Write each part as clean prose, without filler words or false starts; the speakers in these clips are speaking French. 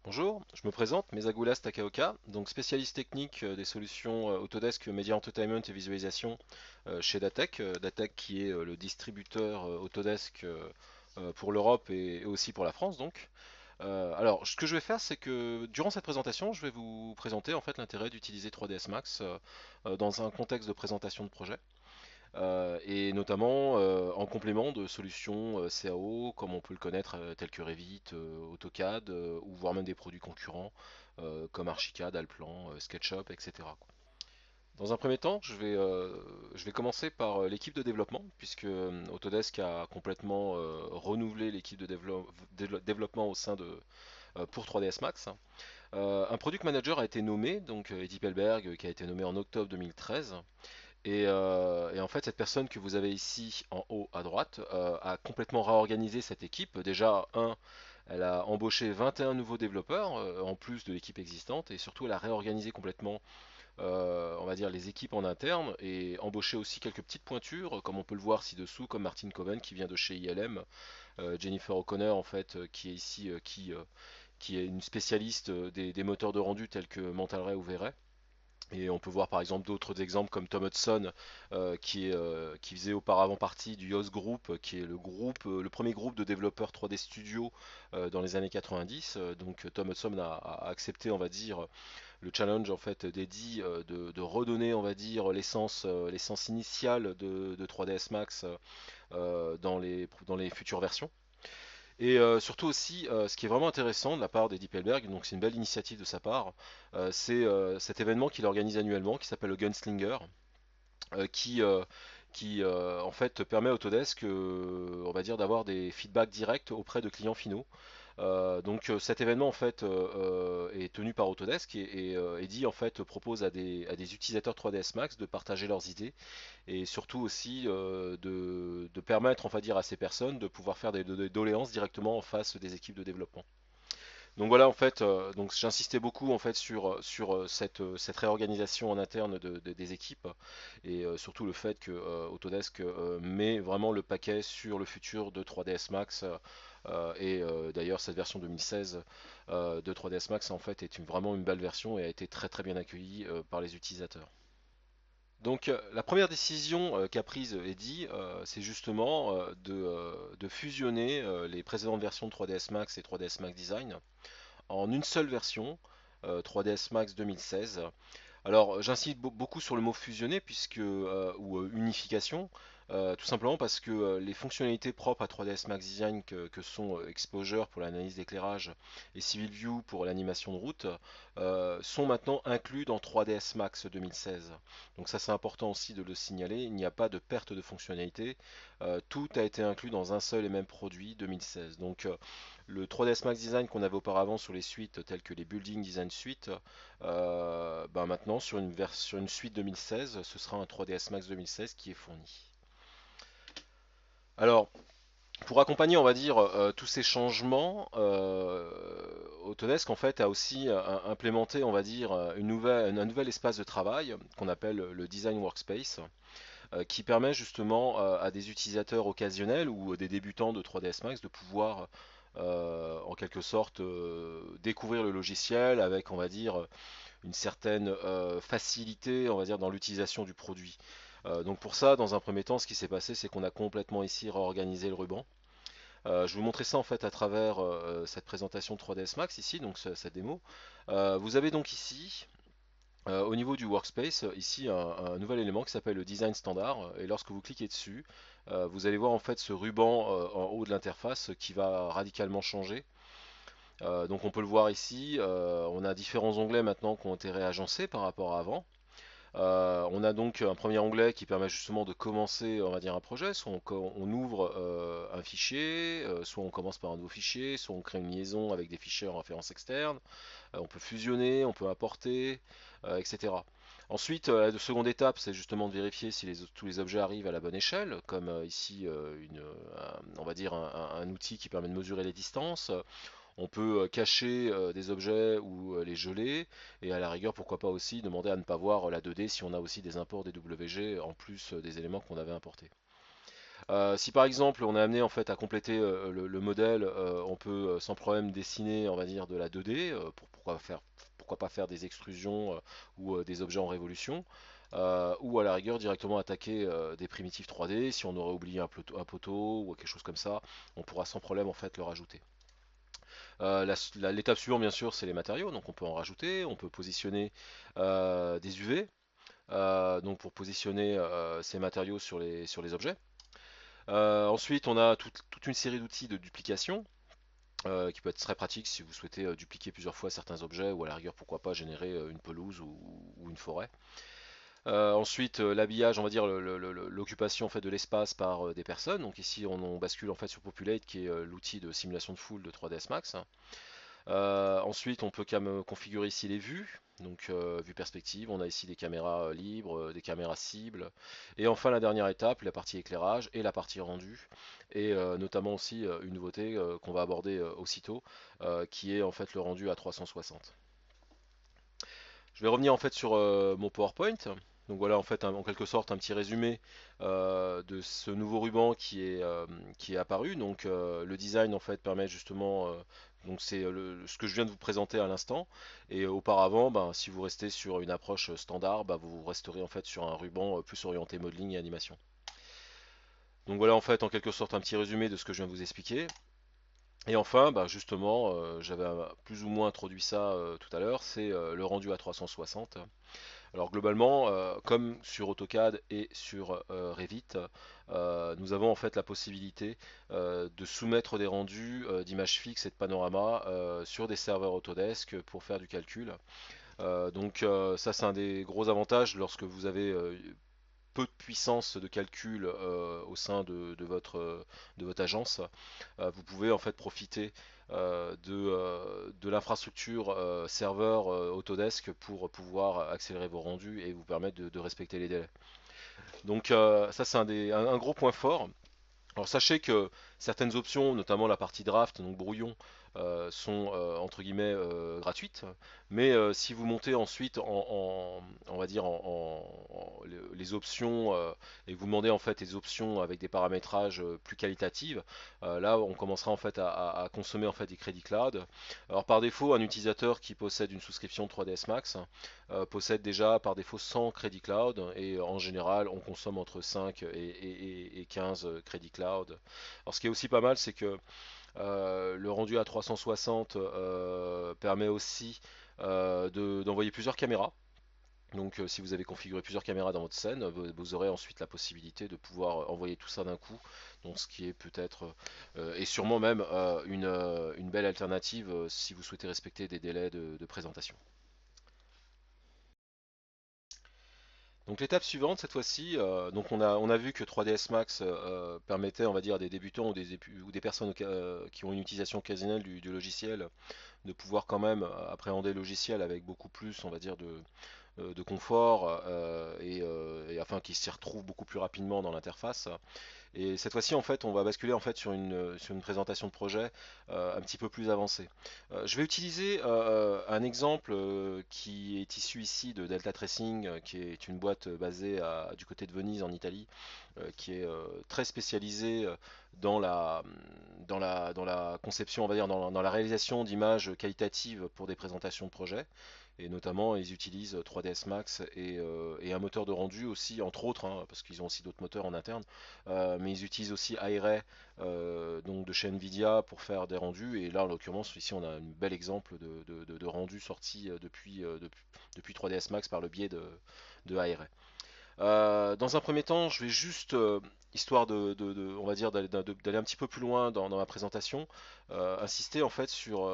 Bonjour, je me présente, Mesagoulas Takaoka, donc spécialiste technique des solutions Autodesk Media Entertainment et Visualisation chez Datec. Datec qui est le distributeur Autodesk pour l'Europe et aussi pour la France donc. Alors, ce que je vais faire, c'est que durant cette présentation, je vais vous présenter en fait l'intérêt d'utiliser 3ds Max dans un contexte de présentation de projet. Et notamment en complément de solutions CAO comme on peut le connaître telles que Revit, AutoCAD ou voire même des produits concurrents comme Archicad, Allplan, SketchUp, etc. quoi. Dans un premier temps, je vais commencer par l'équipe de développement, puisque Autodesk a complètement renouvelé l'équipe de développement au sein pour 3ds Max. Un product manager a été nommé, donc Eddie Pelberg, qui a été nommé en octobre 2013. Et en fait, cette personne que vous avez ici en haut à droite a complètement réorganisé cette équipe. Déjà, elle a embauché 21 nouveaux développeurs en plus de l'équipe existante et surtout elle a réorganisé complètement, on va dire, les équipes en interne et embauché aussi quelques petites pointures, comme on peut le voir ci-dessous, comme Martin Coven qui vient de chez ILM, Jennifer O'Connor en fait, qui est ici, qui est une spécialiste des moteurs de rendu tels que Mental Ray ou V-Ray. Et on peut voir par exemple d'autres exemples comme Tom Hudson qui faisait auparavant partie du Yoast Group, qui est le premier groupe de développeurs 3D Studio dans les années 90. Donc Tom Hudson a accepté, on va dire, le challenge en fait d'Eddie de redonner, on va dire, l'essence initiale de 3ds Max dans les futures versions. Et surtout aussi, ce qui est vraiment intéressant de la part d'Eddie Pelberg, donc c'est une belle initiative de sa part, c'est cet événement qu'il organise annuellement qui s'appelle le Gunslinger, qui en fait permet à Autodesk, on va dire, d'avoir des feedbacks directs auprès de clients finaux. Donc cet événement en fait est tenu par Autodesk et Eddie en fait propose à des utilisateurs 3ds Max de partager leurs idées et surtout aussi de permettre, on va dire, à ces personnes de pouvoir faire des doléances directement en face des équipes de développement. Donc voilà, en fait, donc j'insistais beaucoup en fait sur cette réorganisation en interne des équipes et surtout le fait que Autodesk met vraiment le paquet sur le futur de 3ds Max et d'ailleurs cette version 2016 de 3ds Max en fait est vraiment une belle version et a été très très bien accueillie par les utilisateurs. Donc la première décision qu'a prise Eddy, c'est justement de fusionner les précédentes versions de 3ds Max et 3ds Max Design en une seule version, 3ds Max 2016. Alors j'insiste beaucoup sur le mot fusionner puisque ou unification, tout simplement parce que les fonctionnalités propres à 3ds Max Design que sont Exposure pour l'analyse d'éclairage et Civil View pour l'animation de route sont maintenant inclus dans 3ds Max 2016. Donc ça c'est important aussi de le signaler, il n'y a pas de perte de fonctionnalité, tout a été inclus dans un seul et même produit 2016. Donc le 3ds Max Design qu'on avait auparavant sur les suites telles que les Building Design Suite, ben maintenant sur une suite 2016, ce sera un 3ds Max 2016 qui est fourni. Alors, pour accompagner, on va dire, tous ces changements, Autodesk en fait a aussi implémenté, on va dire, un nouvel espace de travail qu'on appelle le Design Workspace, qui permet justement à des utilisateurs occasionnels ou des débutants de 3ds Max de pouvoir en quelque sorte découvrir le logiciel avec, on va dire, une certaine facilité, on va dire, dans l'utilisation du produit. Donc pour ça, dans un premier temps, ce qui s'est passé, c'est qu'on a complètement ici réorganisé le ruban. Je vais vous montrer ça en fait à travers cette présentation 3ds Max ici, donc cette démo. Vous avez donc ici, au niveau du workspace, ici un nouvel élément qui s'appelle le design standard. Et lorsque vous cliquez dessus, vous allez voir en fait ce ruban en haut de l'interface qui va radicalement changer. Donc on peut le voir ici, on a différents onglets maintenant qui ont été réagencés par rapport à avant. On a donc un premier onglet qui permet justement de commencer, on va dire, un projet. Soit on ouvre un fichier, soit on commence par un nouveau fichier, soit on crée une liaison avec des fichiers en référence externe. On peut fusionner, on peut importer, etc. Ensuite, la seconde étape, c'est justement de vérifier si tous les objets arrivent à la bonne échelle, comme ici, on va dire un outil qui permet de mesurer les distances. On peut cacher des objets ou les geler et à la rigueur pourquoi pas aussi demander à ne pas voir la 2D si on a aussi des imports des WG en plus des éléments qu'on avait importés. Si par exemple on est amené en fait à compléter le modèle, on peut sans problème dessiner, on va dire, de la 2D. Pourquoi pas faire des extrusions ou des objets en révolution. Ou à la rigueur directement attaquer des primitives 3D. Si on aurait oublié un poteau ou quelque chose comme ça, on pourra sans problème en fait le rajouter. L'étape suivante, bien sûr, c'est les matériaux. Donc on peut en rajouter, on peut positionner des UV, donc pour positionner ces matériaux sur les objets. Ensuite, on a toute une série d'outils de duplication qui peut être très pratique si vous souhaitez dupliquer plusieurs fois certains objets ou à la rigueur, pourquoi pas générer une pelouse ou une forêt. Ensuite, l'habillage, on va dire l'occupation en fait de l'espace par des personnes. Donc ici, on bascule en fait sur Populate, qui est l'outil de simulation de foule de 3ds Max. Ensuite, on peut configurer ici les vues, donc vue perspective. On a ici des caméras libres, des caméras cibles. Et enfin, la dernière étape, la partie éclairage et la partie rendu. Et notamment aussi une nouveauté qu'on va aborder aussitôt, qui est en fait le rendu à 360. Je vais revenir en fait sur mon PowerPoint. Donc voilà en fait en quelque sorte un petit résumé de ce nouveau ruban qui est apparu. Donc le design en fait permet justement, donc c'est ce que je viens de vous présenter à l'instant. Et auparavant, ben, si vous restez sur une approche standard, ben, vous resterez en fait sur un ruban plus orienté modeling et animation. Donc voilà en fait en quelque sorte un petit résumé de ce que je viens de vous expliquer. Et enfin, bah justement, j'avais plus ou moins introduit ça tout à l'heure, c'est le rendu à 360. Alors globalement, comme sur AutoCAD et sur Revit, nous avons en fait la possibilité de soumettre des rendus d'images fixes et de panoramas sur des serveurs Autodesk pour faire du calcul. Ça c'est un des gros avantages lorsque vous avez peu de puissance de calcul au sein de votre agence. Vous pouvez en fait profiter de l'infrastructure serveur Autodesk pour pouvoir accélérer vos rendus et vous permettre de respecter les délais. Donc ça c'est un gros point fort. Alors sachez que certaines options, notamment la partie draft, donc brouillon, sont entre guillemets gratuites. Mais si vous montez ensuite on va dire les options et que vous demandez en fait des options avec des paramétrages plus qualitatifs, là on commencera en fait à consommer en fait des crédits cloud. Alors par défaut, un utilisateur qui possède une souscription 3ds Max possède déjà par défaut 100 crédits cloud et en général on consomme entre 5 et 15 crédits cloud. Alors ce qui est aussi pas mal, c'est que le rendu à 360 permet aussi d'envoyer plusieurs caméras. Donc si vous avez configuré plusieurs caméras dans votre scène, vous aurez ensuite la possibilité de pouvoir envoyer tout ça d'un coup. Donc ce qui est peut-être et sûrement même une belle alternative si vous souhaitez respecter des délais de présentation. Donc l'étape suivante, cette fois-ci, donc on a vu que 3ds Max permettait, on va dire, à des débutants ou des personnes qui ont une utilisation occasionnelle du logiciel de pouvoir quand même appréhender le logiciel avec beaucoup plus, on va dire, de confort et afin qu'ils s'y retrouvent beaucoup plus rapidement dans l'interface. Et cette fois-ci, en fait, on va basculer en fait sur une présentation de projet un petit peu plus avancée. Je vais utiliser un exemple qui est issu ici de Delta Tracing, qui est une boîte basée du côté de Venise en Italie, qui est très spécialisée dans la conception, on va dire, dans la réalisation d'images qualitatives pour des présentations de projets. Et notamment, ils utilisent 3ds Max et un moteur de rendu aussi, entre autres, hein, parce qu'ils ont aussi d'autres moteurs en interne. Mais ils utilisent aussi iRay, donc de chez Nvidia, pour faire des rendus. Et là, en l'occurrence, ici, on a un bel exemple de rendu sorti depuis 3ds Max par le biais de iRay. Dans un premier temps, je vais juste, histoire on va dire, d'aller un petit peu plus loin dans ma présentation, insister en fait sur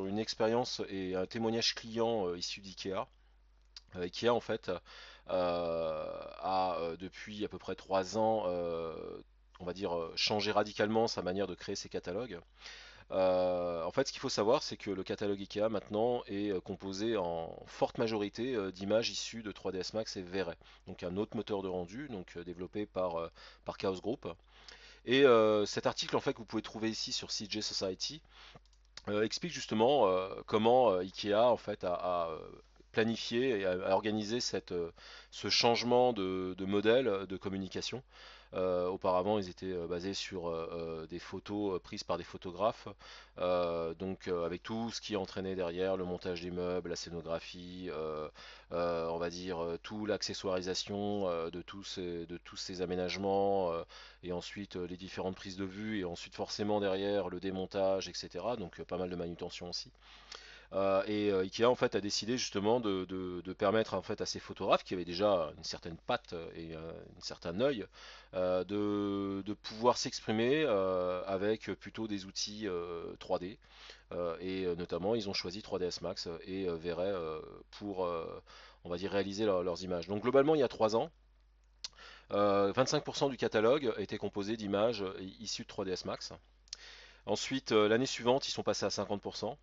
une expérience et un témoignage client issu d'IKEA. IKEA en fait a depuis à peu près 3 ans, on va dire, changé radicalement sa manière de créer ses catalogues. En fait, ce qu'il faut savoir, c'est que le catalogue IKEA maintenant est composé en forte majorité d'images issues de 3ds Max et V-Ray, donc un autre moteur de rendu, donc développé par Chaos Group. Et cet article en fait que vous pouvez trouver ici sur CJ Society explique justement comment IKEA en fait a planifié et a organisé ce changement de modèle de communication. Auparavant, ils étaient basés sur des photos prises par des photographes, avec tout ce qui entraînait derrière, le montage des meubles, la scénographie, on va dire tout l'accessoirisation de tous ces aménagements, et ensuite les différentes prises de vue, et ensuite forcément derrière le démontage, etc. Donc pas mal de manutention aussi. Ikea en fait a décidé justement de permettre en fait à ces photographes qui avaient déjà une certaine patte et un certain œil de pouvoir s'exprimer avec plutôt des outils 3D. Notamment ils ont choisi 3ds Max et verraient pour on va dire réaliser leurs images. Donc globalement il y a 3 ans, 25% du catalogue était composé d'images issues de 3ds Max. Ensuite, l'année suivante, ils sont passés à 50%.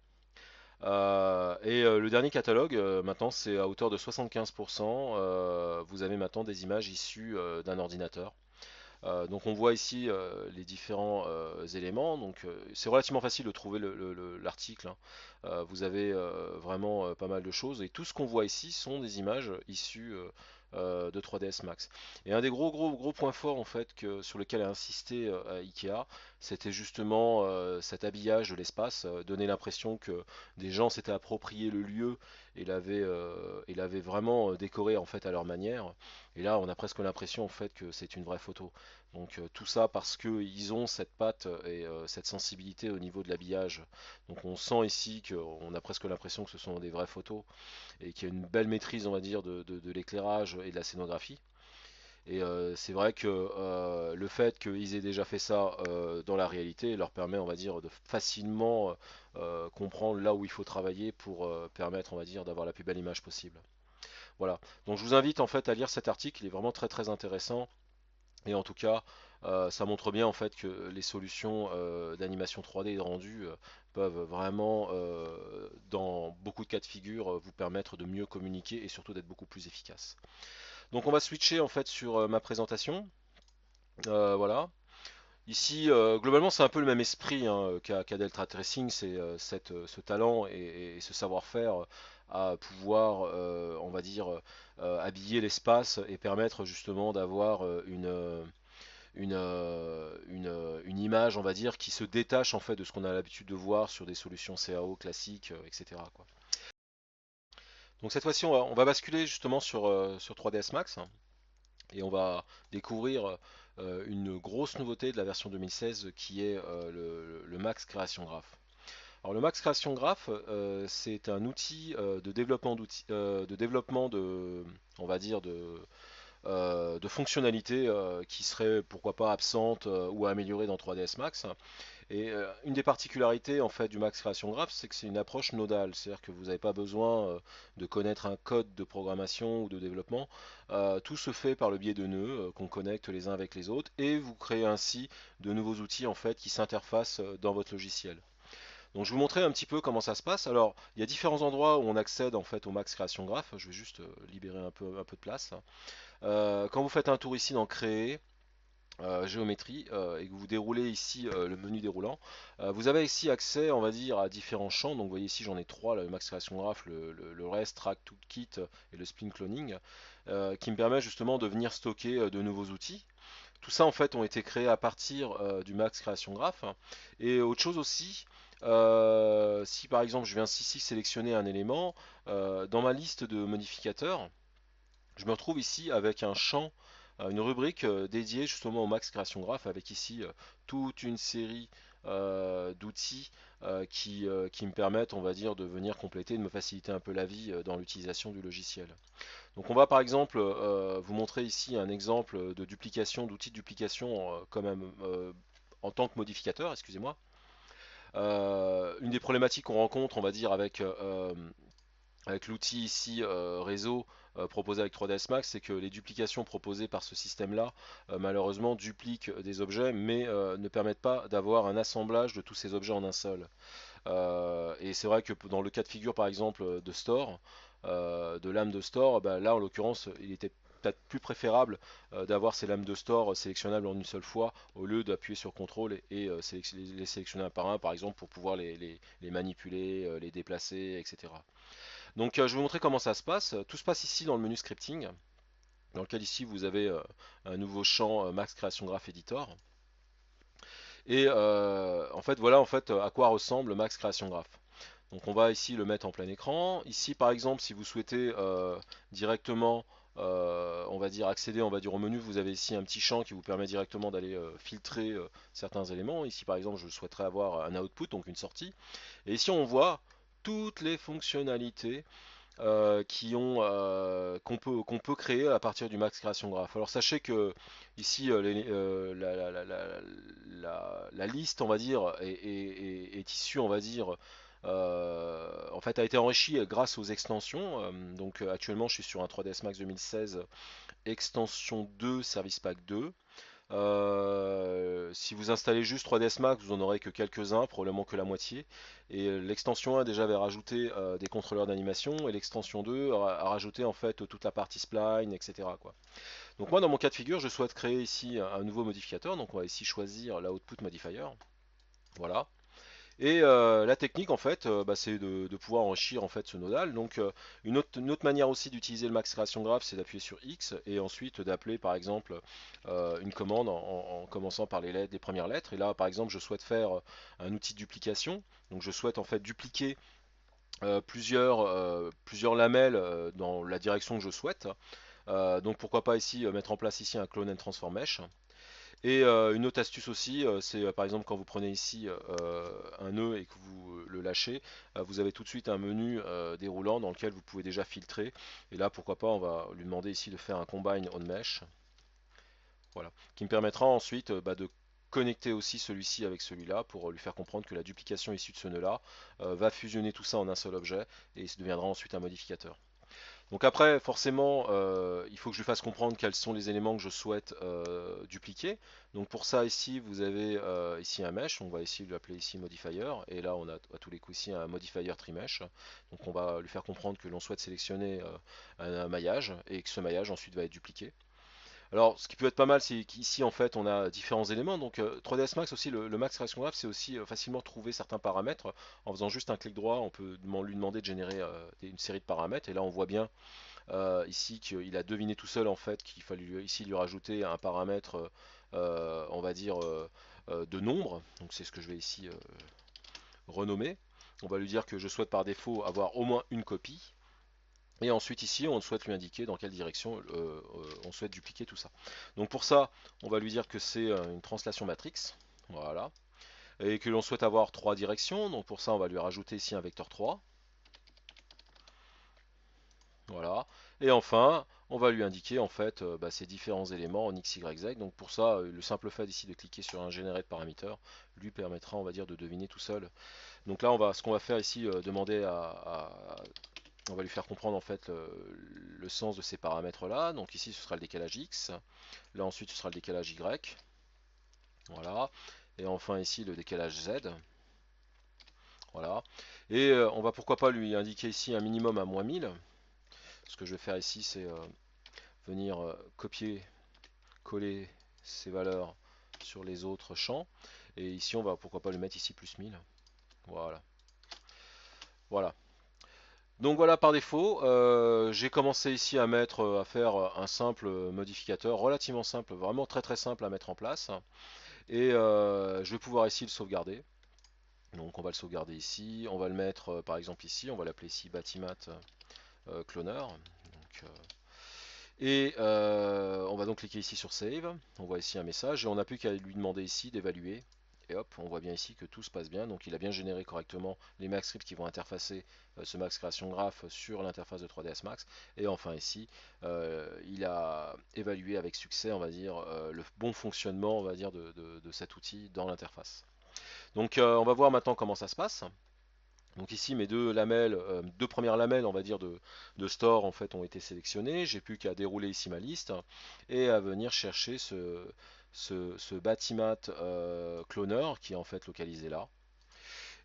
Le dernier catalogue, maintenant, c'est à hauteur de 75%. Vous avez maintenant des images issues d'un ordinateur. Donc on voit ici les différents éléments. Donc c'est relativement facile de trouver l'article, hein. Vous avez vraiment pas mal de choses. Et tout ce qu'on voit ici sont des images issues de 3ds Max. Et un des gros points forts en fait sur lequel a insisté Ikea, c'était justement cet habillage de l'espace, donner l'impression que des gens s'étaient approprié le lieu et l'avaient vraiment décoré en fait à leur manière. Et là, on a presque l'impression en fait que c'est une vraie photo. Donc tout ça parce qu'ils ont cette patte et cette sensibilité au niveau de l'habillage. Donc on sent ici qu'on a presque l'impression que ce sont des vraies photos et qu'il y a une belle maîtrise, on va dire, de l'éclairage et de la scénographie. Et c'est vrai que le fait qu'ils aient déjà fait ça dans la réalité leur permet, on va dire, de facilement comprendre là où il faut travailler pour permettre, on va dire, d'avoir la plus belle image possible. Voilà. Donc je vous invite en fait à lire cet article, il est vraiment très intéressant. Et en tout cas, ça montre bien en fait que les solutions d'animation 3D et de rendu peuvent vraiment, dans beaucoup de cas de figure, vous permettre de mieux communiquer et surtout d'être beaucoup plus efficace. Donc on va switcher en fait sur ma présentation. Voilà. Ici, globalement, c'est un peu le même esprit hein, qu'à Delta Tracing, c'est ce talent et ce savoir-faire à pouvoir, on va dire, habiller l'espace et permettre justement d'avoir une image, on va dire, qui se détache en fait de ce qu'on a l'habitude de voir sur des solutions CAO classiques, etc., quoi. Donc cette fois-ci, on va basculer justement sur 3ds Max et on va découvrir une grosse nouveauté de la version 2016 qui est le Max Creation Graph. Alors le Max Creation Graph, c'est un outil de développement on va dire de fonctionnalités qui seraient pourquoi pas absentes ou améliorées dans 3ds Max. Et une des particularités en fait du Max Creation Graph, c'est que c'est une approche nodale, c'est-à-dire que vous n'avez pas besoin de connaître un code de programmation ou de développement. Tout se fait par le biais de nœuds qu'on connecte les uns avec les autres, et vous créez ainsi de nouveaux outils en fait qui s'interfacent dans votre logiciel. Donc je vais vous montrer un petit peu comment ça se passe. Alors il y a différents endroits où on accède en fait au Max Creation Graph. Je vais juste libérer un peu de place. Quand vous faites un tour ici dans Créer, géométrie et que vous déroulez ici le menu déroulant, vous avez ici accès, on va dire, à différents champs. Donc vous voyez ici j'en ai trois, le Max Creation Graph, le REST, Track, Toolkit et le Spin Cloning, qui me permet justement de venir stocker de nouveaux outils. Tout ça en fait ont été créés à partir du Max Creation Graph. Et autre chose aussi, si par exemple je viens ici sélectionner un élément, dans ma liste de modificateurs, je me retrouve ici avec un champ, une rubrique dédiée justement au Max Creation Graph avec ici toute une série d'outils qui me permettent, on va dire, de venir compléter, de me faciliter un peu la vie dans l'utilisation du logiciel. Donc on va par exemple vous montrer ici un exemple de duplication, d'outils de duplication en tant que modificateur, excusez-moi. Une des problématiques qu'on rencontre, on va dire, avec l'outil ici réseau proposé avec 3ds Max, c'est que les duplications proposées par ce système-là, malheureusement, dupliquent des objets, mais ne permettent pas d'avoir un assemblage de tous ces objets en un seul. Et c'est vrai que dans le cas de figure, par exemple, de store, de lame de store, bah, là, en l'occurrence, il était peut-être plus préférable d'avoir ces lames de store sélectionnables en une seule fois au lieu d'appuyer sur CTRL et les sélectionner un par un, par exemple, pour pouvoir les manipuler, les déplacer, etc. Donc je vais vous montrer comment ça se passe. Tout se passe ici dans le menu scripting. dans lequel ici vous avez un nouveau champ Max Creation Graph Editor. Et en fait, voilà en fait à quoi ressemble Max Creation Graph. Donc on va ici le mettre en plein écran. Ici par exemple, si vous souhaitez directement, on va dire accéder, on va dire au menu, vous avez ici un petit champ qui vous permet directement d'aller filtrer certains éléments. Ici par exemple, je souhaiterais avoir un output, donc une sortie. Et ici on voit toutes les fonctionnalités qu'on peut créer à partir du Max Creation Graph. Alors sachez que ici la liste, on va dire, est issue, on va dire, en fait a été enrichie grâce aux extensions. Donc actuellement je suis sur un 3ds Max 2016 extension 2 Service Pack 2. Si vous installez juste 3ds Max, vous en aurez que quelques-uns, probablement que la moitié. Et l'extension 1 déjà avait rajouté des contrôleurs d'animation et l'extension 2 a rajouté en fait toute la partie spline, etc. quoi. Donc moi dans mon cas de figure, je souhaite créer ici un nouveau modificateur. Donc on va ici choisir l'output modifier. Voilà. Et la technique en fait, bah, c'est de pouvoir enrichir en fait ce nodal. Donc une autre manière aussi d'utiliser le max création graph, c'est d'appuyer sur X et ensuite d'appeler par exemple une commande en commençant par les lettres, les premières lettres. Et là par exemple je souhaite faire un outil de duplication. Donc je souhaite en fait dupliquer plusieurs lamelles dans la direction que je souhaite. Donc pourquoi pas ici mettre en place ici un clone and transform mesh. Et une autre astuce aussi, c'est par exemple quand vous prenez ici un nœud et que vous le lâchez, vous avez tout de suite un menu déroulant dans lequel vous pouvez déjà filtrer. Et là, pourquoi pas, on va lui demander ici de faire un combine on mesh, voilà, qui me permettra ensuite bah, de connecter aussi celui-ci avec celui-là pour lui faire comprendre que la duplication issue de ce nœud-là va fusionner tout ça en un seul objet et ça deviendra ensuite un modificateur. Donc après, forcément, il faut que je lui fasse comprendre quels sont les éléments que je souhaite dupliquer. Donc pour ça, ici, vous avez ici un mesh. On va ici l'appeler ici modifier. Et là, on a à tous les coups ici un modifier trimesh. Donc on va lui faire comprendre que l'on souhaite sélectionner un maillage et que ce maillage ensuite va être dupliqué. Alors, ce qui peut être pas mal, c'est qu'ici, en fait, on a différents éléments. Donc, 3ds Max aussi, le Max Creation Graph, c'est aussi facilement trouver certains paramètres. En faisant juste un clic droit, on peut lui demander de générer une série de paramètres. Et là, on voit bien ici qu'il a deviné tout seul en fait qu'il fallait ici lui rajouter un paramètre on va dire de nombre. Donc c'est ce que je vais ici renommer. On va lui dire que je souhaite par défaut avoir au moins une copie. Et ensuite ici on souhaite lui indiquer dans quelle direction on souhaite dupliquer tout ça. Donc pour ça on va lui dire que c'est une translation matrix. Voilà. Et que l'on souhaite avoir trois directions. Donc pour ça on va lui rajouter ici un vecteur 3. Voilà. Et enfin, on va lui indiquer en fait bah, ces différents éléments en x, y, z. Donc pour ça, le simple fait ici de cliquer sur un généré de paramètres lui permettra, on va dire, de deviner tout seul. Donc là, ce qu'on va faire ici, demander on va lui faire comprendre en fait le sens de ces paramètres là. Donc ici, ce sera le décalage x. Là ensuite, ce sera le décalage y. Voilà. Et enfin ici, le décalage z. Voilà. Et on va pourquoi pas lui indiquer ici un minimum à -1000. Ce que je vais faire ici, c'est venir copier, coller ces valeurs sur les autres champs. Et ici, on va pourquoi pas le mettre ici +1000. Voilà. Voilà. Donc voilà par défaut, j'ai commencé ici à mettre, à faire un simple modificateur, relativement simple, vraiment très très simple à mettre en place. Et je vais pouvoir ici le sauvegarder. Donc on va le sauvegarder ici, on va le mettre par exemple ici, on va l'appeler ici Batimat Cloner. Donc, et on va donc cliquer ici sur Save. On voit ici un message et on n'a plus qu'à lui demander ici d'évaluer. Et hop, on voit bien ici que tout se passe bien. Donc il a bien généré correctement les Max scripts qui vont interfacer ce Max Creation Graph sur l'interface de 3ds Max. Et enfin ici, il a évalué avec succès, on va dire, le bon fonctionnement, on va dire, de cet outil dans l'interface. Donc on va voir maintenant comment ça se passe. Donc ici mes deux lamelles, deux premières lamelles on va dire de store en fait ont été sélectionnées. J'ai plus qu'à dérouler ici ma liste et à venir chercher ce Batimat cloner qui est en fait localisé là.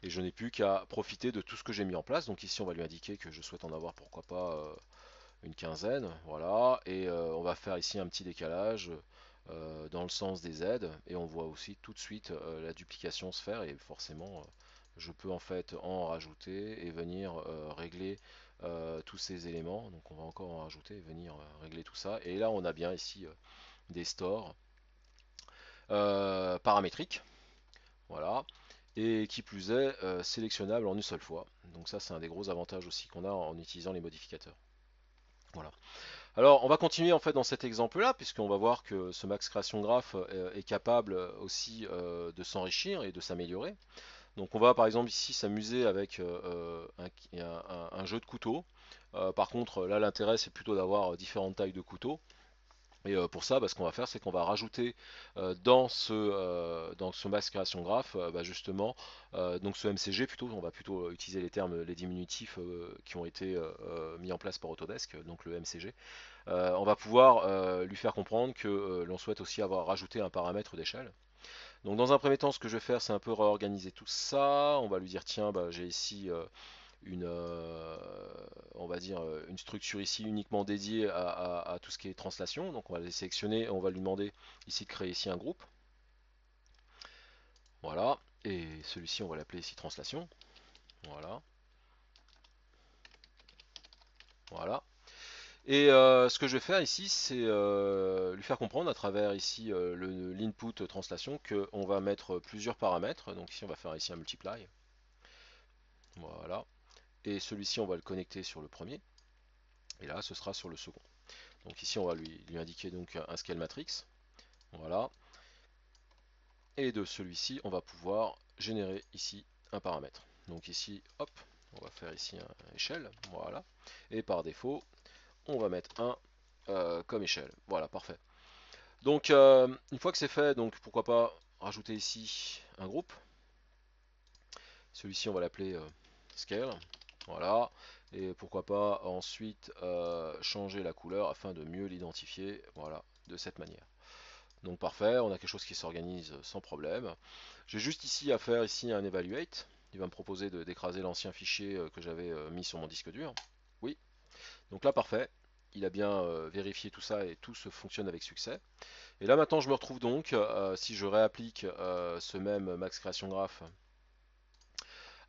Et je n'ai plus qu'à profiter de tout ce que j'ai mis en place. Donc ici on va lui indiquer que je souhaite en avoir pourquoi pas une quinzaine. Voilà. Et on va faire ici un petit décalage dans le sens des Z. Et on voit aussi tout de suite la duplication se faire et forcément je peux en fait en rajouter et venir régler tous ces éléments. Donc on va encore en rajouter et venir régler tout ça. Et là on a bien ici des stores paramétriques, voilà, et qui plus est sélectionnable en une seule fois. Donc ça c'est un des gros avantages aussi qu'on a en utilisant les modificateurs. Voilà. Alors on va continuer en fait dans cet exemple-là, puisqu'on va voir que ce Max Création Graph est capable aussi de s'enrichir et de s'améliorer. Donc on va par exemple ici s'amuser avec un jeu de couteaux. Par contre là l'intérêt c'est plutôt d'avoir différentes tailles de couteaux. Et pour ça, bah, ce qu'on va faire, c'est qu'on va rajouter dans ce Max Création Graph, bah, justement, donc ce MCG plutôt, on va plutôt utiliser les termes, les diminutifs qui ont été mis en place par Autodesk, donc le MCG. On va pouvoir lui faire comprendre que l'on souhaite aussi avoir rajouté un paramètre d'échelle. Donc dans un premier temps, ce que je vais faire, c'est un peu réorganiser tout ça. On va lui dire, tiens, bah, j'ai ici une, on va dire, une structure ici uniquement dédiée à tout ce qui est translation. Donc on va les sélectionner et on va lui demander ici de créer ici un groupe. Voilà. Et celui-ci, on va l'appeler ici translation. Voilà. Voilà. Et ce que je vais faire ici, c'est lui faire comprendre à travers ici l'input translation qu'on va mettre plusieurs paramètres. Donc ici, on va faire ici un multiply. Voilà. Et celui-ci, on va le connecter sur le premier. Et là, ce sera sur le second. Donc ici, on va lui indiquer donc un scale matrix. Voilà. Et de celui-ci, on va pouvoir générer ici un paramètre. Donc ici, hop, on va faire ici une échelle. Voilà. Et par défaut, on va mettre un comme échelle. Voilà, parfait. Donc une fois que c'est fait, donc pourquoi pas rajouter ici un groupe. Celui-ci, on va l'appeler scale. Voilà. Et pourquoi pas ensuite changer la couleur afin de mieux l'identifier. Voilà, de cette manière. Donc parfait, on a quelque chose qui s'organise sans problème. J'ai juste ici à faire ici un evaluate. Il va me proposer d'écraser l'ancien fichier que j'avais mis sur mon disque dur. Oui, donc là parfait. Il a bien vérifié tout ça et tout se fonctionne avec succès. Et là maintenant je me retrouve donc, si je réapplique ce même Max Creation Graph,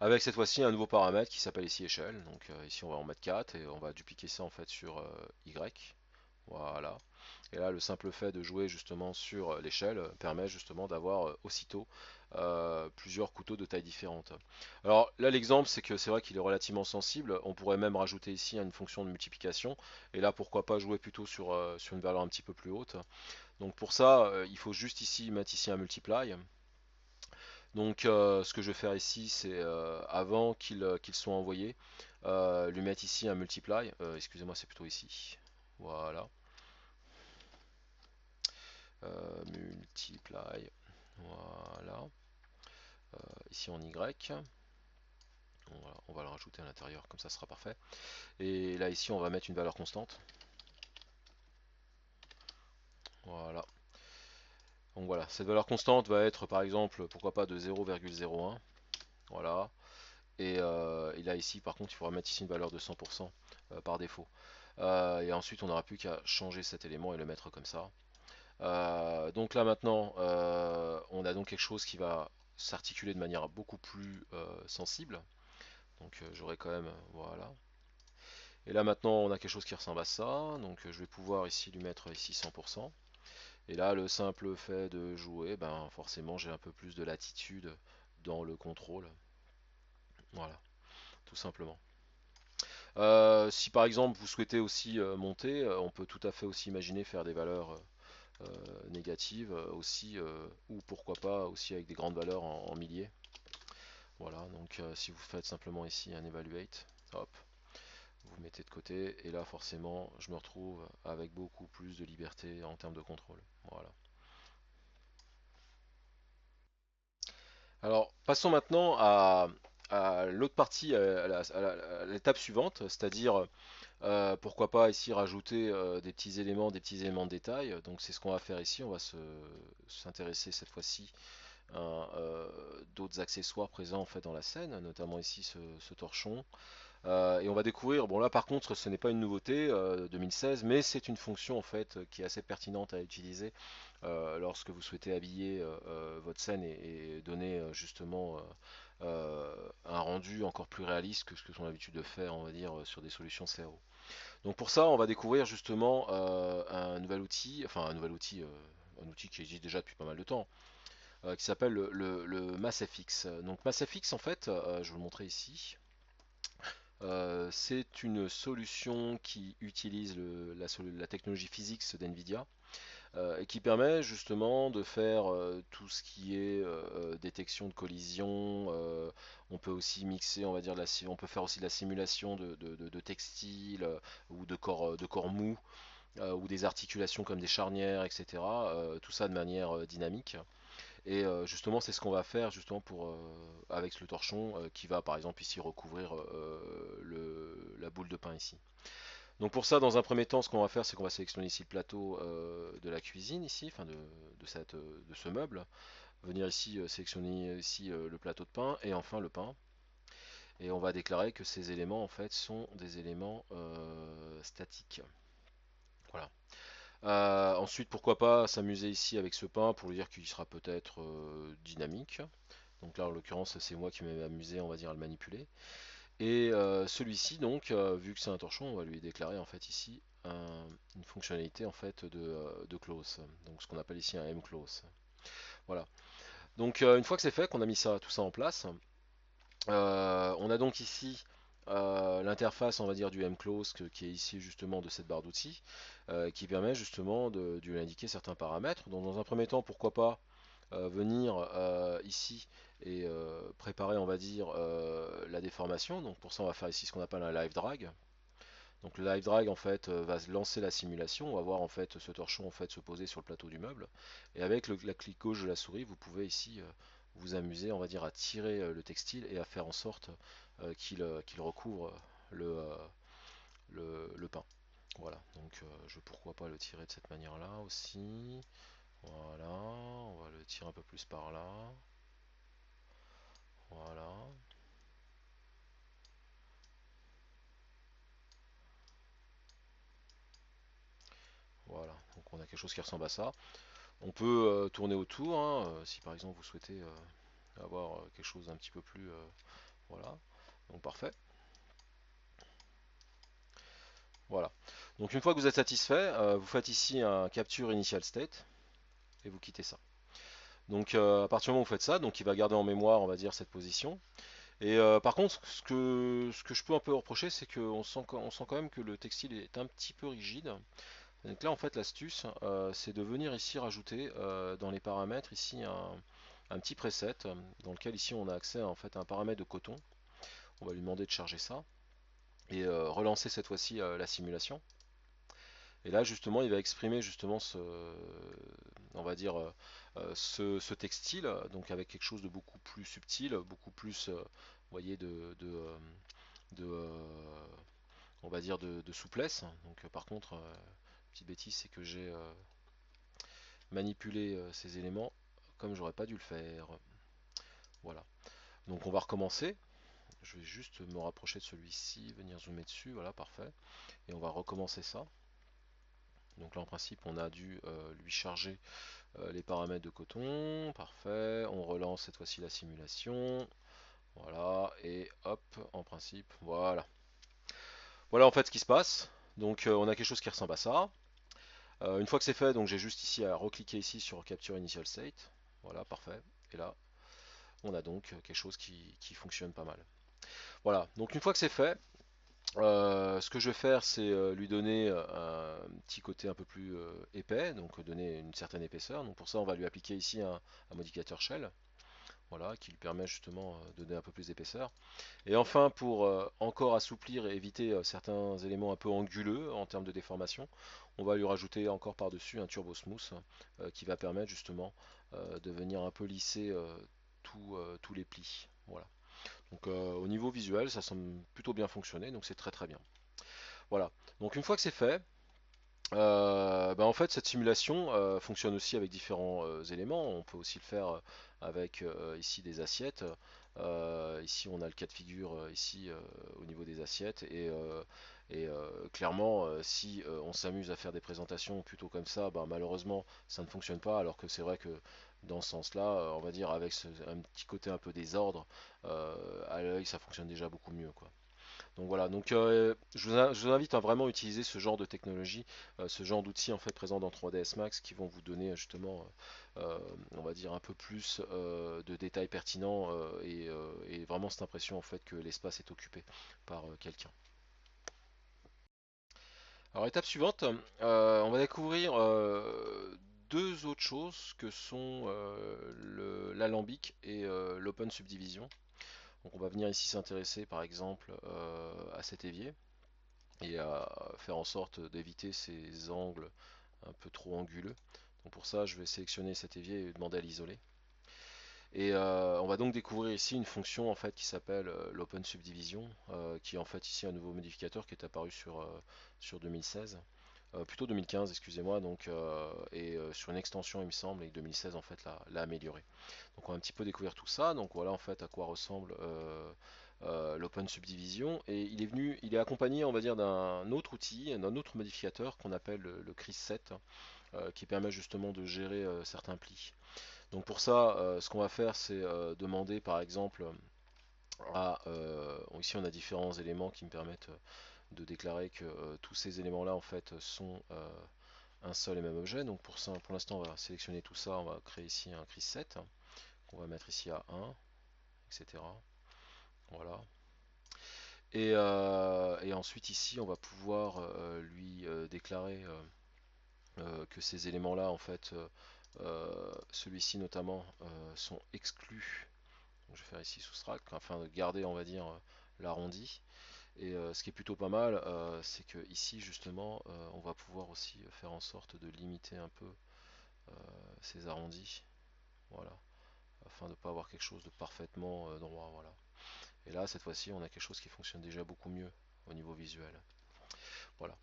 avec cette fois-ci un nouveau paramètre qui s'appelle ici échelle. Donc ici on va en mettre 4 et on va dupliquer ça en fait sur Y. Voilà. Et là, le simple fait de jouer justement sur l'échelle permet justement d'avoir aussitôt plusieurs couteaux de taille différente. Alors là, l'exemple, c'est que c'est vrai qu'il est relativement sensible. On pourrait même rajouter ici une fonction de multiplication. Et là, pourquoi pas jouer plutôt sur une valeur un petit peu plus haute. Donc pour ça, il faut juste ici mettre ici un multiply. Donc ce que je vais faire ici, c'est avant qu'ils soient envoyés, lui mettre ici un multiply. Excusez-moi, c'est plutôt ici. Voilà. Multiply, voilà, ici en Y, voilà, on va le rajouter à l'intérieur, comme ça sera parfait. Et là ici on va mettre une valeur constante, voilà. Donc voilà, cette valeur constante va être par exemple, pourquoi pas de 0,01, voilà. Et là ici par contre il faudra mettre ici une valeur de 100% par défaut. Et ensuite on n'aura plus qu'à changer cet élément et le mettre comme ça. Donc là maintenant, on a donc quelque chose qui va s'articuler de manière beaucoup plus sensible. Donc j'aurai quand même, voilà. Et là maintenant, on a quelque chose qui ressemble à ça. Donc je vais pouvoir ici lui mettre ici 100%. Et là, le simple fait de jouer, ben forcément, j'ai un peu plus de latitude dans le contrôle. Voilà, tout simplement. Si par exemple vous souhaitez aussi monter, on peut tout à fait aussi imaginer faire des valeurs négatives aussi, ou pourquoi pas aussi avec des grandes valeurs en milliers. Voilà, donc si vous faites simplement ici un evaluate, hop, vous mettez de côté, et là forcément je me retrouve avec beaucoup plus de liberté en termes de contrôle. Voilà. Alors passons maintenant à l'autre partie, à l'étape suivante, c'est-à-dire pourquoi pas ici rajouter des petits éléments de détail. Donc c'est ce qu'on va faire ici, on va s'intéresser cette fois-ci d'autres accessoires présents en fait dans la scène, notamment ici ce torchon. Et on va découvrir, bon là par contre ce n'est pas une nouveauté 2016, mais c'est une fonction en fait qui est assez pertinente à utiliser lorsque vous souhaitez habiller votre scène et donner justement un rendu encore plus réaliste que ce que sont l'habitude de faire, on va dire, sur des solutions CAO. Donc pour ça, on va découvrir justement un nouvel outil, enfin un outil qui existe déjà depuis pas mal de temps, qui s'appelle le MassFX. Donc MassFX, en fait, je vais vous le montrer ici. C'est une solution qui utilise la technologie physics d'NVIDIA et qui permet justement de faire tout ce qui est détection de collision. On peut aussi mixer, on va dire, on peut faire aussi de la simulation de textiles ou de corps mous ou des articulations comme des charnières, etc. Tout ça de manière dynamique. Et justement, c'est ce qu'on va faire justement avec le torchon qui va par exemple ici recouvrir la boule de pain ici. Donc pour ça, dans un premier temps, ce qu'on va faire, c'est qu'on va sélectionner ici le plateau de la cuisine ici, enfin de ce meuble. Venir ici sélectionner ici le plateau de pain et enfin le pain. Et on va déclarer que ces éléments en fait sont des éléments statiques. Voilà. Ensuite, pourquoi pas s'amuser ici avec ce pain pour lui dire qu'il sera peut-être dynamique. Donc là, en l'occurrence, c'est moi qui m'ai amusé, on va dire, à le manipuler. Et celui-ci, donc, vu que c'est un torchon, on va lui déclarer en fait ici une fonctionnalité en fait de close. Donc ce qu'on appelle ici un mclose. Voilà. Donc une fois que c'est fait, qu'on a mis tout ça en place, on a donc ici l'interface, on va dire, du mclose qui est ici justement de cette barre d'outils, qui permet justement de lui indiquer certains paramètres. Donc dans un premier temps, pourquoi pas venir ici et préparer, on va dire, la déformation. Donc pour ça, on va faire ici ce qu'on appelle un live drag. Donc le live drag en fait va lancer la simulation. On va voir en fait ce torchon en fait se poser sur le plateau du meuble. Et avec la clic gauche de la souris, vous pouvez ici vous amuser, on va dire, à tirer le textile et à faire en sorte qu'il recouvre le, euh, le pain. Voilà, donc je vais pourquoi pas le tirer de cette manière-là aussi. Voilà, on va le tirer un peu plus par là. Voilà, voilà. Donc on a quelque chose qui ressemble à ça. On peut tourner autour, hein, si par exemple vous souhaitez avoir quelque chose d'un petit peu plus... voilà, donc parfait. Voilà. Donc une fois que vous êtes satisfait, vous faites ici un capture initial state et vous quittez ça. Donc à partir du moment où vous faites ça, donc il va garder en mémoire, on va dire, cette position. Et par contre, ce que je peux un peu reprocher, c'est on sent quand même que le textile est un petit peu rigide. Donc là, en fait, l'astuce, c'est de venir ici rajouter dans les paramètres ici un petit preset dans lequel ici on a accès en fait à un paramètre de coton. On va lui demander de charger ça et relancer cette fois-ci la simulation. Et là, justement, il va exprimer justement on va dire, ce textile, donc avec quelque chose de beaucoup plus subtil, beaucoup plus, vous voyez, de, on va dire de souplesse. Donc, par contre, petite bêtise, c'est que j'ai manipulé ces éléments comme j'aurais pas dû le faire. Voilà. Donc, on va recommencer. Je vais juste me rapprocher de celui-ci, venir zoomer dessus. Voilà, parfait. Et on va recommencer ça. Donc là, en principe, on a dû lui charger les paramètres de coton. Parfait. On relance cette fois-ci la simulation. Voilà. Et hop, en principe, voilà. Voilà en fait ce qui se passe. Donc on a quelque chose qui ressemble à ça. Une fois que c'est fait, donc j'ai juste ici à recliquer ici sur Capture Initial State. Voilà, parfait. Et là, on a donc quelque chose qui fonctionne pas mal. Voilà, donc une fois que c'est fait, ce que je vais faire, c'est lui donner un petit côté un peu plus épais, donc donner une certaine épaisseur. Donc pour ça, on va lui appliquer ici un modificateur shell, voilà, qui lui permet justement de donner un peu plus d'épaisseur. Et enfin, pour encore assouplir et éviter certains éléments un peu anguleux en termes de déformation, on va lui rajouter encore par-dessus un turbo smooth qui va permettre justement de venir un peu lisser tous les plis. Voilà. Donc au niveau visuel, ça semble plutôt bien fonctionner, donc c'est très très bien. Voilà. Donc une fois que c'est fait, en fait cette simulation fonctionne aussi avec différents éléments. On peut aussi le faire avec ici des assiettes. Ici, on a le cas de figure ici au niveau des assiettes clairement, si on s'amuse à faire des présentations plutôt comme ça, bah, malheureusement, ça ne fonctionne pas. Alors que c'est vrai que dans ce sens-là, on va dire avec un petit côté un peu désordre, à l'œil, ça fonctionne déjà beaucoup mieux, quoi. Donc voilà, donc je vous invite à vraiment utiliser ce genre de technologie, ce genre d'outils en fait présents dans 3ds Max qui vont vous donner justement, on va dire un peu plus de détails pertinents et vraiment cette impression en fait que l'espace est occupé par quelqu'un. Alors étape suivante, on va découvrir deux autres choses que sont l'alambic et l'open subdivision. Donc on va venir ici s'intéresser par exemple à cet évier et à faire en sorte d'éviter ces angles un peu trop anguleux. Donc pour ça, je vais sélectionner cet évier et demander à l'isoler. Et on va donc découvrir ici une fonction en fait qui s'appelle l'Open Subdivision, qui est en fait ici un nouveau modificateur qui est apparu sur 2016. Plutôt 2015, excusez-moi, donc, sur une extension, il me semble, et 2016 en fait l'a amélioré. Donc on va un petit peu découvrir tout ça. Donc voilà en fait à quoi ressemble l'Open Subdivision. Et il est accompagné, on va dire, d'un autre outil, d'un autre modificateur qu'on appelle le Cris7, qui permet justement de gérer certains plis. Donc pour ça, ce qu'on va faire, c'est demander par exemple ici on a différents éléments qui me permettent de déclarer que tous ces éléments-là en fait sont un seul et même objet. Donc pour ça, pour l'instant, on va sélectionner tout ça. On va créer ici un Cris7 qu'on va mettre ici à 1, etc. Voilà. Et ensuite ici, on va pouvoir lui déclarer que ces éléments-là, en fait, celui-ci notamment, sont exclus. Donc, je vais faire ici soustract afin de garder, on va dire, l'arrondi. Et ce qui est plutôt pas mal, c'est que ici justement, on va pouvoir aussi faire en sorte de limiter un peu ces arrondis, voilà, afin de ne pas avoir quelque chose de parfaitement droit, voilà. Et là, cette fois-ci, on a quelque chose qui fonctionne déjà beaucoup mieux au niveau visuel. Voilà.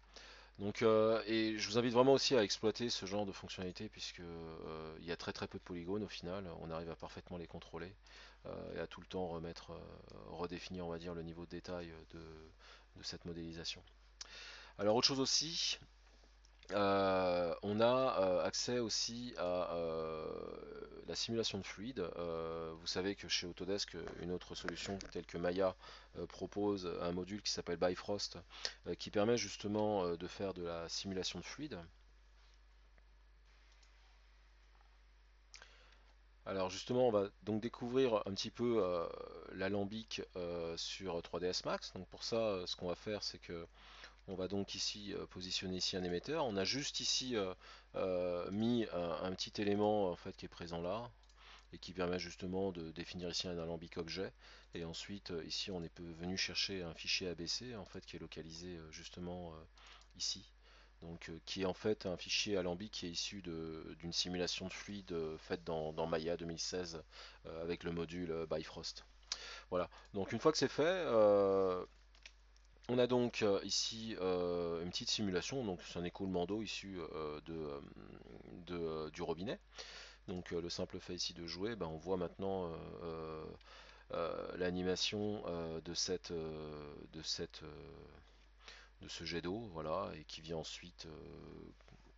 Donc, et je vous invite vraiment aussi à exploiter ce genre de fonctionnalité puisque il y a très très peu de polygones au final. On arrive à parfaitement les contrôler et à tout le temps redéfinir, on va dire, le niveau de détail de cette modélisation. Alors, autre chose aussi, on a accès aussi à la simulation de fluide. Vous savez que chez Autodesk, une autre solution telle que Maya propose un module qui s'appelle Bifrost, qui permet justement de faire de la simulation de fluide. Alors justement, on va donc découvrir un petit peu l'alambic sur 3ds Max. Donc pour ça, ce qu'on va faire, c'est que on va donc ici positionner ici un émetteur. On a juste ici mis un petit élément en fait qui est présent là et qui permet justement de définir ici un alambic objet. Et ensuite ici on est venu chercher un fichier ABC en fait qui est localisé justement ici. Donc qui est en fait un fichier alambic qui est issu d'une simulation de fluide faite dans Maya 2016 avec le module Bifrost. Voilà. Donc une fois que c'est fait, on a donc ici une petite simulation, donc c'est un écoulement d'eau issu du robinet. Donc le simple fait ici de jouer, ben, on voit maintenant l'animation de ce jet d'eau, voilà, et qui vient ensuite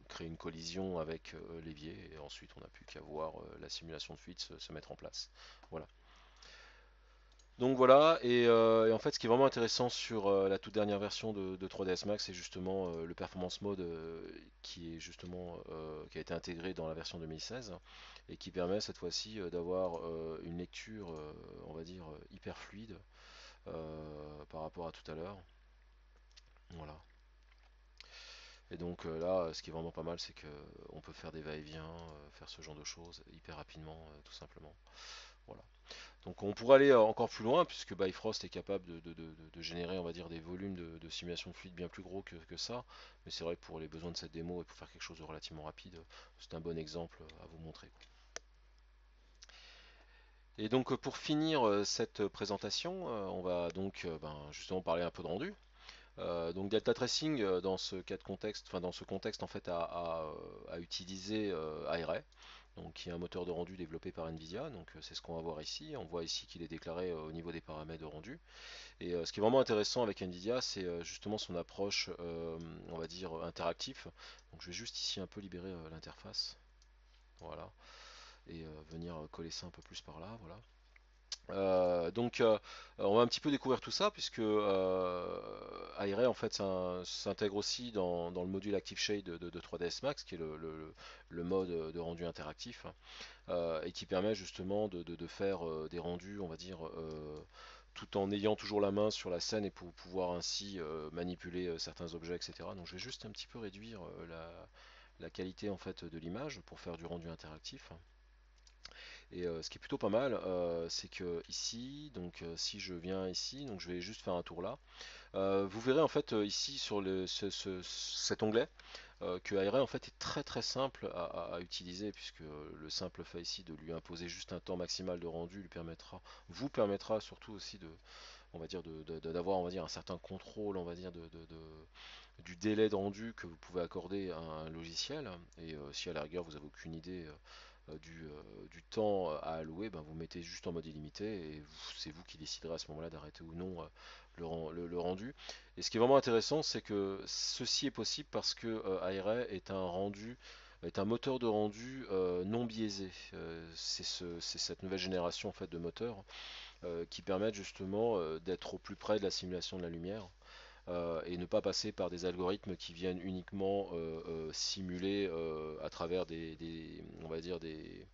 créer une collision avec l'évier, et ensuite on n'a plus qu'à voir la simulation de fuite se mettre en place. Voilà. Donc voilà, et en fait ce qui est vraiment intéressant sur la toute dernière version de 3ds Max, c'est justement le performance mode qui est justement qui a été intégré dans la version 2016 et qui permet cette fois-ci d'avoir une lecture, on va dire, hyper fluide par rapport à tout à l'heure. Voilà. Et donc là, ce qui est vraiment pas mal, c'est que on peut faire des va-et-vient, faire ce genre de choses hyper rapidement, tout simplement. Voilà. Donc on pourrait aller encore plus loin puisque Bifrost est capable de générer on va dire des volumes de simulation de fluide bien plus gros que ça. Mais c'est vrai que pour les besoins de cette démo et pour faire quelque chose de relativement rapide, c'est un bon exemple à vous montrer. Et donc pour finir cette présentation, on va donc justement parler un peu de rendu. Donc Delta Tracing dans ce cas de contexte, enfin dans ce contexte en fait à utiliser Array. donc qui est un moteur de rendu développé par Nvidia. Donc c'est ce qu'on va voir ici. On voit ici qu'il est déclaré au niveau des paramètres de rendu. Et ce qui est vraiment intéressant avec Nvidia, c'est justement son approche, on va dire, interactif. Donc je vais juste ici un peu libérer l'interface. Voilà. Et venir coller ça un peu plus par là. Voilà. On va un petit peu découvrir tout ça puisque Aire en fait s'intègre aussi dans le module Active Shade de 3ds Max qui est le mode de rendu interactif, hein, et qui permet justement de faire des rendus, on va dire, tout en ayant toujours la main sur la scène et pour pouvoir ainsi manipuler certains objets, etc. Donc je vais juste un petit peu réduire la qualité en fait de l'image pour faire du rendu interactif. Et ce qui est plutôt pas mal, c'est que ici, donc si je viens ici, donc je vais juste faire un tour là. Vous verrez en fait ici sur cet onglet que Aire en fait est très très simple à utiliser puisque le simple fait ici de lui imposer juste un temps maximal de rendu vous permettra surtout aussi on va dire d'avoir on va dire un certain contrôle on va dire du délai de rendu que vous pouvez accorder à un logiciel. Et si à la rigueur vous avez aucune idée du temps à allouer, ben, vous mettez juste en mode illimité et c'est vous qui déciderez à ce moment-là d'arrêter ou non le rendu. Et ce qui est vraiment intéressant, c'est que ceci est possible parce que Aire est un moteur de rendu non biaisé. C'est cette nouvelle génération en fait de moteurs qui permettent justement d'être au plus près de la simulation de la lumière et ne pas passer par des algorithmes qui viennent uniquement simuler à travers on va dire des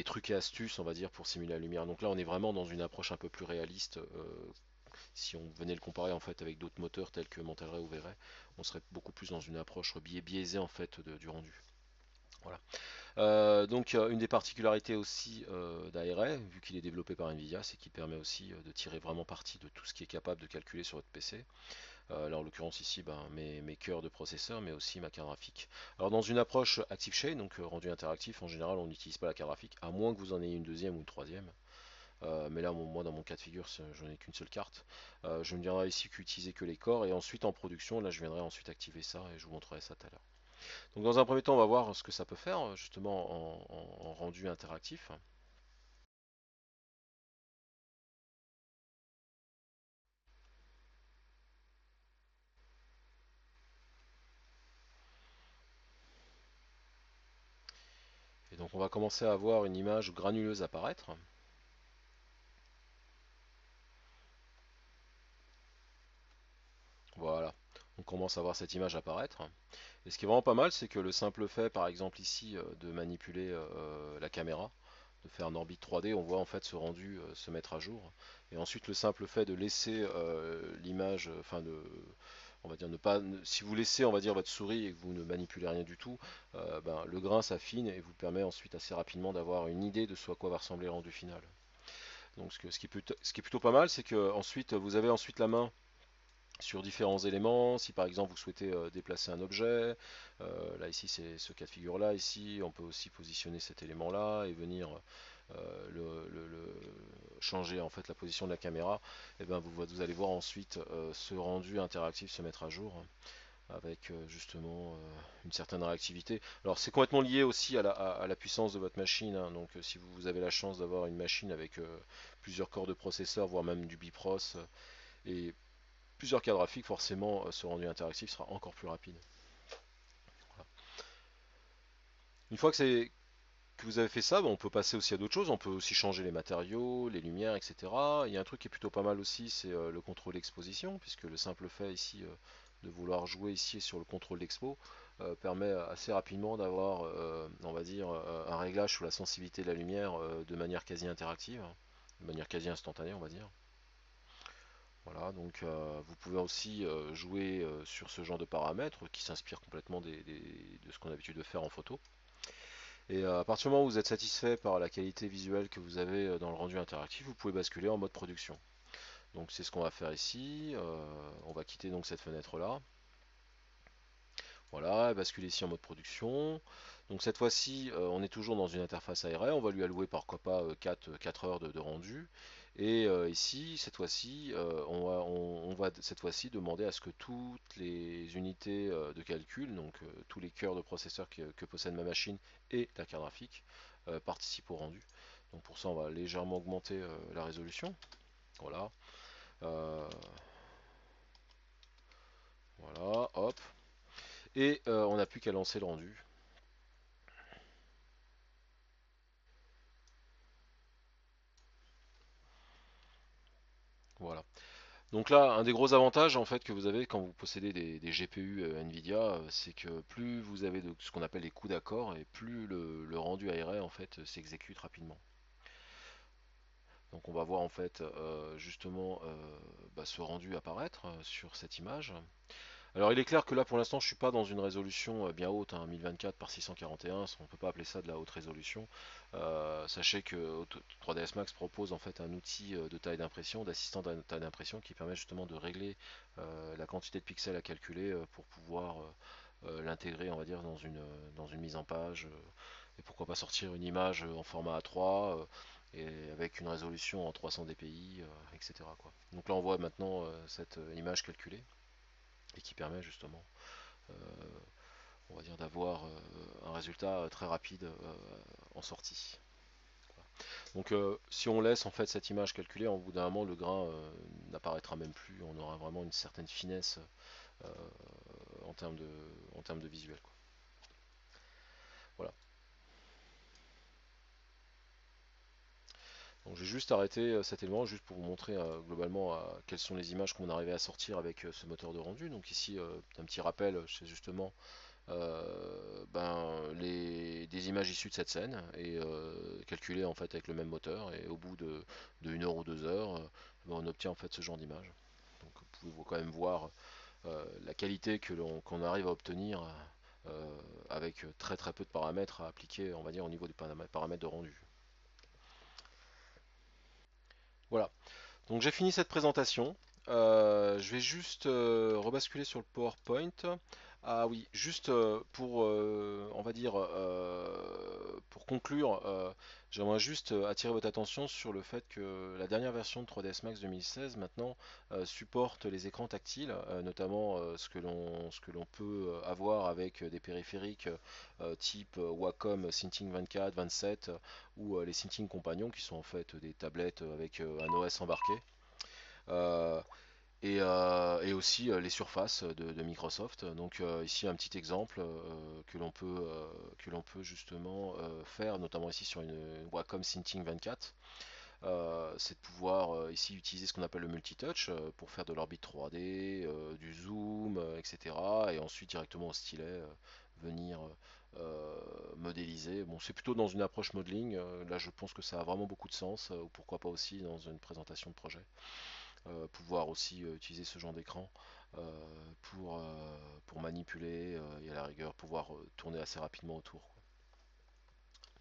trucs et astuces, on va dire, pour simuler la lumière. Donc là, on est vraiment dans une approche un peu plus réaliste. Si on venait le comparer en fait avec d'autres moteurs tels que Mental Ray ou V-Ray, on serait beaucoup plus dans une approche biaisée en fait du rendu. Voilà. Une des particularités aussi d'Aire, vu qu'il est développé par Nvidia, c'est qu'il permet aussi de tirer vraiment parti de tout ce qui est capable de calculer sur votre PC. Là en l'occurrence ici ben, mes cœurs de processeur mais aussi ma carte graphique. Alors dans une approche Active Shade, donc rendu interactif, en général on n'utilise pas la carte graphique, à moins que vous en ayez une deuxième ou une troisième. Mais là moi dans mon cas de figure j'en ai qu'une seule carte. Je ne viendrai ici qu'utiliser que les corps et ensuite en production là je viendrai ensuite activer ça et je vous montrerai ça tout à l'heure. Donc dans un premier temps on va voir ce que ça peut faire justement en rendu interactif. Et donc on va commencer à avoir une image granuleuse apparaître. Voilà, on commence à voir cette image apparaître. Et ce qui est vraiment pas mal, c'est que le simple fait, par exemple ici, de manipuler la caméra, de faire un orbite 3D, on voit en fait ce rendu se mettre à jour. Et ensuite, le simple fait de laisser l'image, on va dire ne pas, si vous laissez, on va dire votre souris et que vous ne manipulez rien du tout, ben, le grain s'affine et vous permet ensuite assez rapidement d'avoir une idée de ce à quoi va ressembler le rendu final. Donc, ce qui est plutôt pas mal, c'est que ensuite, vous avez ensuite la main sur différents éléments. Si par exemple vous souhaitez déplacer un objet, là ici c'est ce cas de figure là, ici on peut aussi positionner cet élément là et venir changer en fait la position de la caméra. Et ben vous allez voir ensuite ce rendu interactif se mettre à jour avec justement une certaine réactivité. Alors c'est complètement lié aussi à la puissance de votre machine, hein. Donc si vous avez la chance d'avoir une machine avec plusieurs corps de processeur, voire même du bipros et plusieurs cartes graphiques, forcément, ce rendu interactif sera encore plus rapide. Voilà. Une fois que vous avez fait ça, on peut passer aussi à d'autres choses. On peut aussi changer les matériaux, les lumières, etc. Il y a un truc qui est plutôt pas mal aussi, c'est le contrôle d'exposition, puisque le simple fait ici de vouloir jouer ici sur le contrôle d'expo permet assez rapidement d'avoir, on va dire, un réglage sur la sensibilité de la lumière de manière quasi interactive, hein, de manière quasi instantanée, on va dire. Voilà, donc vous pouvez aussi jouer sur ce genre de paramètres qui s'inspirent complètement de ce qu'on a l'habitude de faire en photo. Et à partir du moment où vous êtes satisfait par la qualité visuelle que vous avez dans le rendu interactif, vous pouvez basculer en mode production. Donc c'est ce qu'on va faire ici. On va quitter donc cette fenêtre là. Voilà, basculer ici en mode production. Donc cette fois-ci, on est toujours dans une interface aérée. On va lui allouer pourquoi pas 4 heures de rendu. Et ici, cette fois-ci, on va cette fois-ci demander à ce que toutes les unités de calcul, donc tous les cœurs de processeur que possède ma machine et la carte graphique, participent au rendu. Donc pour ça, on va légèrement augmenter la résolution. Voilà. Euh, voilà, hop. Et on n'a plus qu'à lancer le rendu. Voilà. Donc là, un des gros avantages en fait que vous avez quand vous possédez des GPU Nvidia, c'est que plus vous avez de ce qu'on appelle les coups d'accord et plus le rendu aéré en fait s'exécute rapidement. Donc on va voir en fait justement ce rendu apparaître sur cette image. Alors il est clair que là pour l'instant je suis pas dans une résolution bien haute, hein, 1024 par 641, on ne peut pas appeler ça de la haute résolution. Sachez que 3ds Max propose en fait un outil de taille d'impression, d'assistant de taille d'impression qui permet justement de régler la quantité de pixels à calculer pour pouvoir l'intégrer on va dire dans une mise en page et pourquoi pas sortir une image en format A3 et avec une résolution en 300 dpi, etc. quoi. Donc là on voit maintenant cette image calculée et qui permet justement, euh, on va dire, d'avoir un résultat très rapide en sortie. Donc si on laisse en fait cette image calculée, en bout d'un moment le grain n'apparaîtra même plus, on aura vraiment une certaine finesse euh, en en termes de visuel, quoi. Voilà. Donc j'ai juste arrêté cet élément juste pour vous montrer globalement quelles sont les images qu'on arrivait à sortir avec ce moteur de rendu. Donc ici un petit rappel, c'est justement des images issues de cette scène et calculées en fait avec le même moteur et au bout de 1 heure ou 2 heures, on obtient en fait ce genre d'image. Donc vous pouvez quand même voir la qualité qu'on arrive à obtenir avec très très peu de paramètres à appliquer on va dire au niveau des paramètres de rendu. Voilà, donc j'ai fini cette présentation. Je vais juste rebasculer sur le PowerPoint. Ah oui, juste pour, on va dire, pour conclure, j'aimerais juste attirer votre attention sur le fait que la dernière version de 3ds Max 2016 maintenant supporte les écrans tactiles, notamment ce que l'on peut avoir avec des périphériques type Wacom Cintiq 24, 27 ou les Cintiq Compagnon qui sont en fait des tablettes avec un OS embarqué. Euh, et aussi les surfaces de Microsoft. Donc ici un petit exemple que l'on peut justement faire, notamment ici sur une Wacom Cintiq 24. C'est de pouvoir ici utiliser ce qu'on appelle le multitouch pour faire de l'orbite 3D, du zoom, etc. Et ensuite directement au stylet venir modéliser. Bon, c'est plutôt dans une approche modeling. Là, je pense que ça a vraiment beaucoup de sens, ou pourquoi pas aussi dans une présentation de projet. Pouvoir aussi utiliser ce genre d'écran pour manipuler et à la rigueur pouvoir tourner assez rapidement autour, quoi.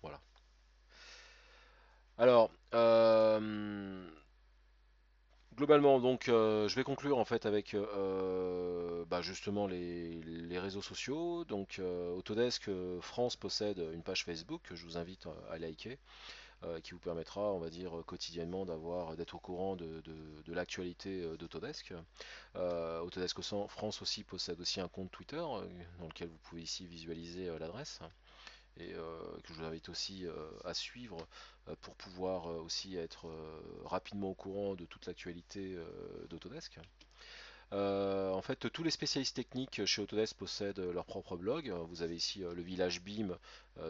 Voilà. Alors, globalement, donc, je vais conclure en fait avec justement les réseaux sociaux. Donc, Autodesk France possède une page Facebook que je vous invite à liker, qui vous permettra, on va dire, quotidiennement d'être au courant de l'actualité d'Autodesk. Autodesk France aussi possède aussi un compte Twitter dans lequel vous pouvez ici visualiser l'adresse et que je vous invite aussi à suivre pour pouvoir aussi être rapidement au courant de toute l'actualité d'Autodesk. En fait, tous les spécialistes techniques chez Autodesk possèdent leur propre blog. Vous avez ici le village BIM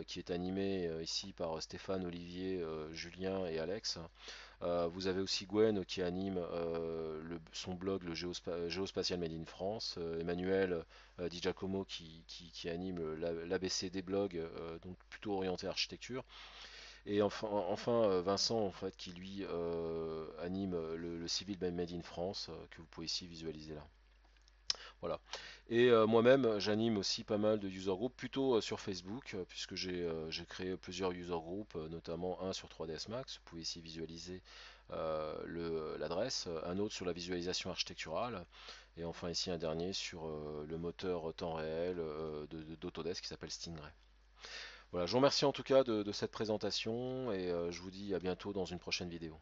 qui est animé ici par Stéphane, Olivier, Julien et Alex. Vous avez aussi Gwen qui anime son blog le Géospatial Made in France, Emmanuel Di Giacomo qui anime l'ABC des blogs, donc plutôt orienté architecture, et enfin Vincent en fait qui lui anime le Civil Made in France que vous pouvez ici visualiser là. Voilà. Et moi-même, j'anime aussi pas mal de user groups, plutôt sur Facebook, puisque j'ai créé plusieurs user groups, notamment un sur 3ds Max. Vous pouvez ici visualiser l'adresse, un autre sur la visualisation architecturale, et enfin ici un dernier sur le moteur temps réel d'Autodesk qui s'appelle Stingray. Voilà, je vous remercie en tout cas de cette présentation et je vous dis à bientôt dans une prochaine vidéo.